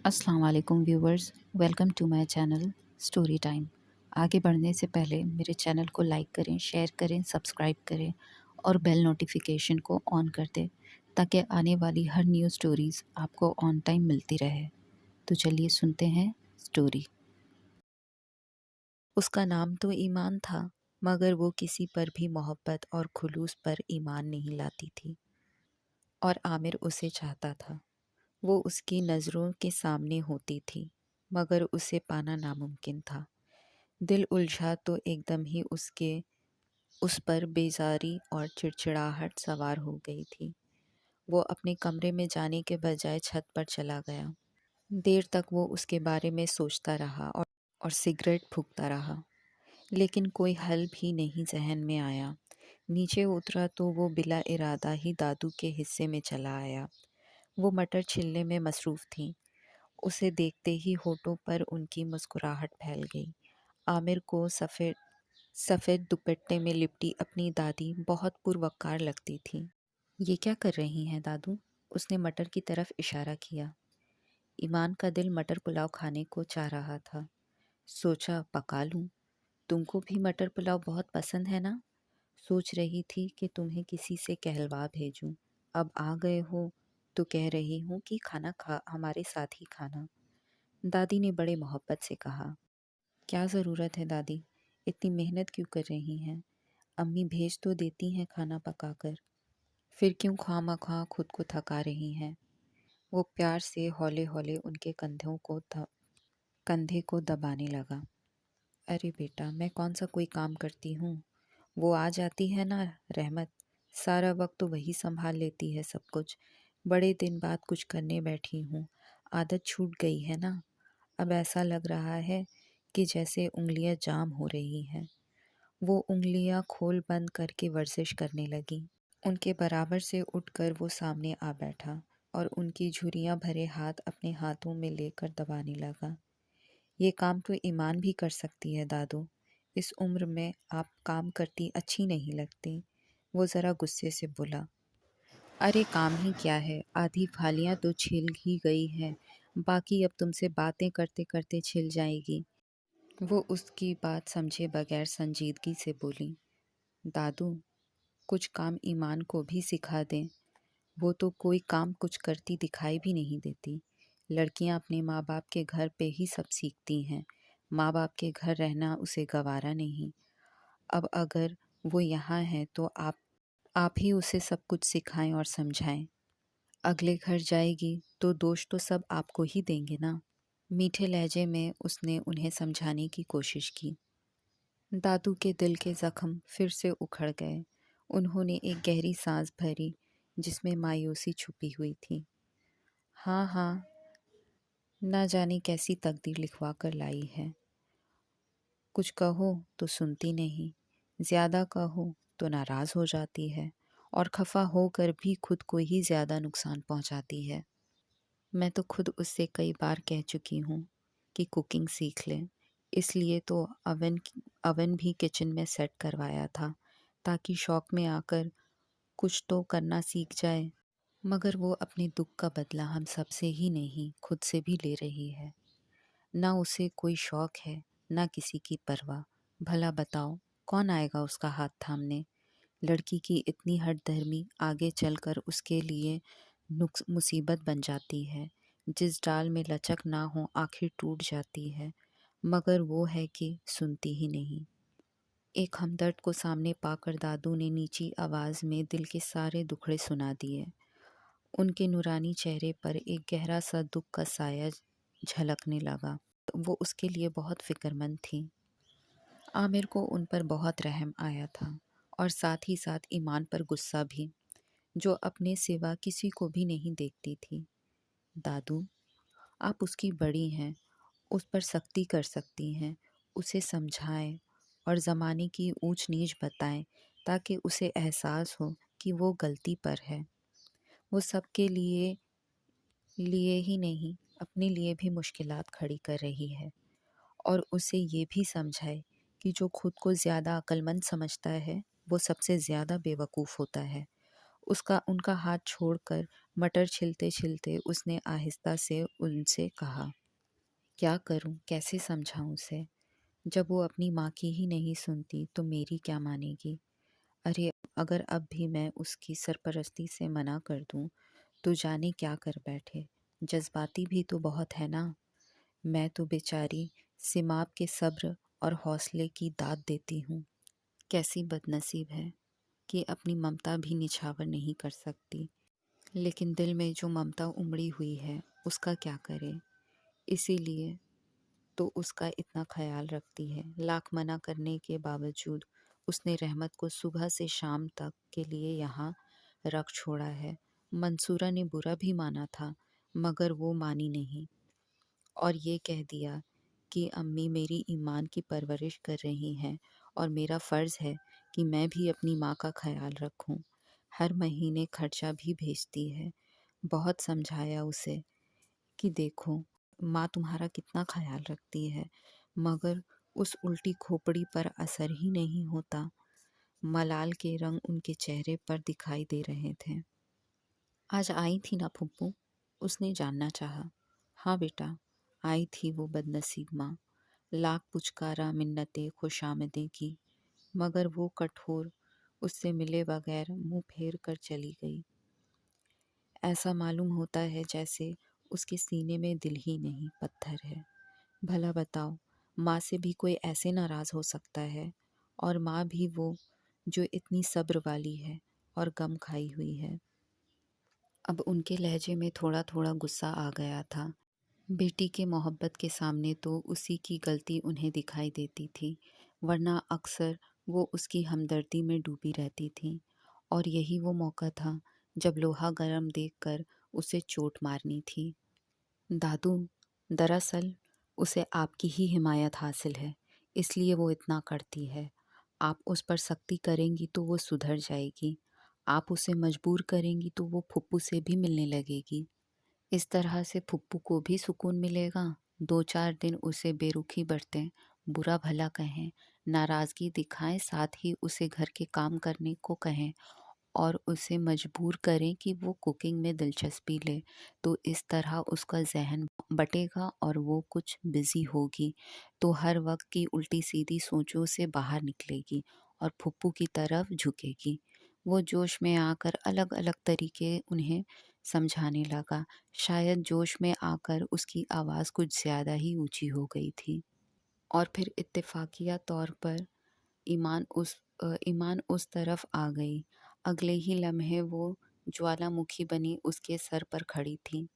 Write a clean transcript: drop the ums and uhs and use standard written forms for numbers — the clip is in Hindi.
अस्सलाम वालेकुम viewers, welcome to my channel story time. आगे बढ़ने से पहले मेरे चैनल को लाइक करें, शेयर करें, सब्सक्राइब करें और बेल नोटिफिकेशन को ऑन कर दें ताकि आने वाली हर न्यू स्टोरीज़ आपको ऑन टाइम मिलती रहे। तो चलिए सुनते हैं स्टोरी। उसका नाम तो ईमान था, मगर वो किसी पर भी मोहब्बत और खुलूस पर ईमान नहीं लाती थी और आमिर उसे चाहता था। वो उसकी नज़रों के सामने होती थी, मगर उसे पाना नामुमकिन था। दिल उलझा तो एकदम ही उस पर बेजारी और चिड़चिड़ाहट सवार हो गई थी। वो अपने कमरे में जाने के बजाय छत पर चला गया। देर तक वो उसके बारे में सोचता रहा और सिगरेट फूंकता रहा, लेकिन कोई हल भी नहीं जहन में आया। नीचे उतरा तो वो बिला इरादा ही दादू के हिस्से में चला आया। वो मटर छिलने में मसरूफ़ थी। उसे देखते ही होठों पर उनकी मुस्कुराहट फैल गई। आमिर को सफ़ेद सफ़ेद दुपट्टे में लिपटी अपनी दादी बहुत पुरवकार लगती थी। ये क्या कर रही हैं दादू? उसने मटर की तरफ इशारा किया। ईमान का दिल मटर पुलाव खाने को चाह रहा था। सोचा पका लूं। तुमको भी मटर पुलाव बहुत पसंद है ना? सोच रही थी कि तुम्हें किसी से कहलवा भेजूं। अब आ गए हो तो कह रही हूँ कि खाना खा हमारे साथ ही खाना। दादी ने बड़े मोहब्बत से कहा। क्या ज़रूरत है दादी, इतनी मेहनत क्यों कर रही हैं? अम्मी भेज तो देती हैं खाना पकाकर, फिर क्यों खामखा खुद को थका रही हैं? वो प्यार से हौले हौले उनके कंधे को दबाने लगा। अरे बेटा, मैं कौन सा कोई काम करती हूँ? वो आ जाती है ना रहमत, सारा वक्त तो वही संभाल लेती है सब कुछ। बड़े दिन बाद कुछ करने बैठी हूँ, आदत छूट गई है ना। अब ऐसा लग रहा है कि जैसे उंगलियां जाम हो रही हैं। वो उंगलियां खोल बंद करके वर्जिश करने लगी। उनके बराबर से उठकर वो सामने आ बैठा और उनकी झुर्रियां भरे हाथ अपने हाथों में लेकर दबाने लगा। ये काम तो ईमान भी कर सकती है दादू। इस उम्र में आप काम करती अच्छी नहीं लगती। वो ज़रा गुस्से से बोला। अरे काम ही क्या है, आधी फालियां तो छिल ही गई है, बाकी अब तुमसे बातें करते करते छिल जाएगी। वो उसकी बात समझे बगैर संजीदगी से बोली। दादू, कुछ काम ईमान को भी सिखा दें। वो तो कोई काम कुछ करती दिखाई भी नहीं देती। लड़कियां अपने माँ बाप के घर पे ही सब सीखती हैं। माँ बाप के घर रहना उसे गवारा नहीं। अब अगर वो यहाँ है तो आप ही उसे सब कुछ सिखाएं और समझाएं। अगले घर जाएगी तो दोष तो सब आपको ही देंगे ना। मीठे लहजे में उसने उन्हें समझाने की कोशिश की। दादू के दिल के जख्म फिर से उखड़ गए। उन्होंने एक गहरी सांस भरी जिसमें मायूसी छुपी हुई थी। हाँ हाँ, ना जाने कैसी तकदीर लिखवा कर लाई है। कुछ कहो तो सुनती नहीं, ज़्यादा कहो तो नाराज़ हो जाती है और खफा होकर भी खुद को ही ज़्यादा नुकसान पहुंचाती है। मैं तो खुद उससे कई बार कह चुकी हूँ कि कुकिंग सीख लें, इसलिए तो अवन भी किचन में सेट करवाया था ताकि शौक में आकर कुछ तो करना सीख जाए। मगर वो अपने दुख का बदला हम सब से ही नहीं खुद से भी ले रही है। ना उसे कोई शौक है, ना किसी की परवाह। भला बताओ, कौन आएगा उसका हाथ थामने? लड़की की इतनी हठधर्मी आगे चलकर उसके लिए नुक्स मुसीबत बन जाती है। जिस डाल में लचक ना हो आखिर टूट जाती है, मगर वो है कि सुनती ही नहीं। एक हमदर्द को सामने पाकर दादू ने नीची आवाज़ में दिल के सारे दुखड़े सुना दिए। उनके नूरानी चेहरे पर एक गहरा सा दुख का साया झलकने लगा। वो उसके लिए बहुत फिक्रमंद थी। आमिर को उन पर बहुत रहम आया था और साथ ही साथ ईमान पर गुस्सा भी, जो अपने सिवा किसी को भी नहीं देखती थी। दादू, आप उसकी बड़ी हैं, उस पर सख्ती कर सकती हैं। उसे समझाएं और ज़माने की ऊंच नीच बताएं ताकि उसे एहसास हो कि वो गलती पर है। वो सबके लिए लिए ही नहीं, अपने लिए भी मुश्किलात खड़ी कर रही है। और उसे ये भी समझाए कि जो खुद को ज़्यादा अक्लमंद समझता है वो सबसे ज़्यादा बेवकूफ़ होता है उसका उनका हाथ छोड़कर मटर छिलते-छिलते उसने आहिस्ता से उनसे कहा, क्या करूं, कैसे समझाऊं उसे? जब वो अपनी माँ की ही नहीं सुनती तो मेरी क्या मानेगी? अरे, अगर अब भी मैं उसकी सरपरस्ती से मना कर दूं तो जाने क्या कर बैठे। जज्बाती भी तो बहुत है ना। मैं तो बेचारी सिमाप के सब्र और हौसले की दाद देती हूँ। कैसी बदनसीब है कि अपनी ममता भी निछावर नहीं कर सकती। लेकिन दिल में जो ममता उमड़ी हुई है उसका क्या करे। इसीलिए तो उसका इतना ख्याल रखती है। लाख मना करने के बावजूद उसने रहमत को सुबह से शाम तक के लिए यहाँ रख छोड़ा है। मंसूरा ने बुरा भी माना था मगर वो मानी नहीं और ये कह दिया कि अम्मी मेरी ईमान की परवरिश कर रही हैं और मेरा फ़र्ज़ है कि मैं भी अपनी माँ का ख्याल रखूं। हर महीने खर्चा भी भेजती है। बहुत समझाया उसे कि देखो माँ तुम्हारा कितना ख्याल रखती है मगर उस उल्टी खोपड़ी पर असर ही नहीं होता। मलाल के रंग उनके चेहरे पर दिखाई दे रहे थे। आज आई थी ना फुप्पू? उसने जानना चाहा। हाँ बेटा, आई थी वो बदनसीब माँ। लाख पुचकारा, मिन्नतें, खुशामदें की मगर वो कठोर उससे मिले बगैर मुंह फेर कर चली गई। ऐसा मालूम होता है जैसे उसके सीने में दिल ही नहीं पत्थर है। भला बताओ, माँ से भी कोई ऐसे नाराज़ हो सकता है? और माँ भी वो जो इतनी सब्र वाली है और गम खाई हुई है। अब उनके लहजे में थोड़ा थोड़ा गुस्सा आ गया था। बेटी के मोहब्बत के सामने तो उसी की गलती उन्हें दिखाई देती थी, वरना अक्सर वो उसकी हमदर्दी में डूबी रहती थी। और यही वो मौका था जब लोहा गर्म देखकर उसे चोट मारनी थी। दादू, दरअसल उसे आपकी ही हिमायत हासिल है, इसलिए वो इतना करती है। आप उस पर सख्ती करेंगी तो वो सुधर जाएगी। आप उसे मजबूर करेंगी तो वो फुप्पू से भी मिलने लगेगी। इस तरह से फुप्पू को भी सुकून मिलेगा। 2-4 दिन उसे बेरुखी बरतें, बुरा भला कहें, नाराज़गी दिखाएं, साथ ही उसे घर के काम करने को कहें और उसे मजबूर करें कि वो कुकिंग में दिलचस्पी ले। तो इस तरह उसका ज़हन बटेगा और वो कुछ बिज़ी होगी तो हर वक्त की उल्टी सीधी सोचों से बाहर निकलेगी और फुप्पू की तरफ झुकेगी। वो जोश में आकर अलग अलग तरीके उन्हें समझाने लगा। शायद जोश में आकर उसकी आवाज़ कुछ ज़्यादा ही ऊंची हो गई थी और फिर इत्तेफाकिया तौर पर ईमान उस तरफ आ गई। अगले ही लम्हे वो ज्वालामुखी बनी उसके सर पर खड़ी थी।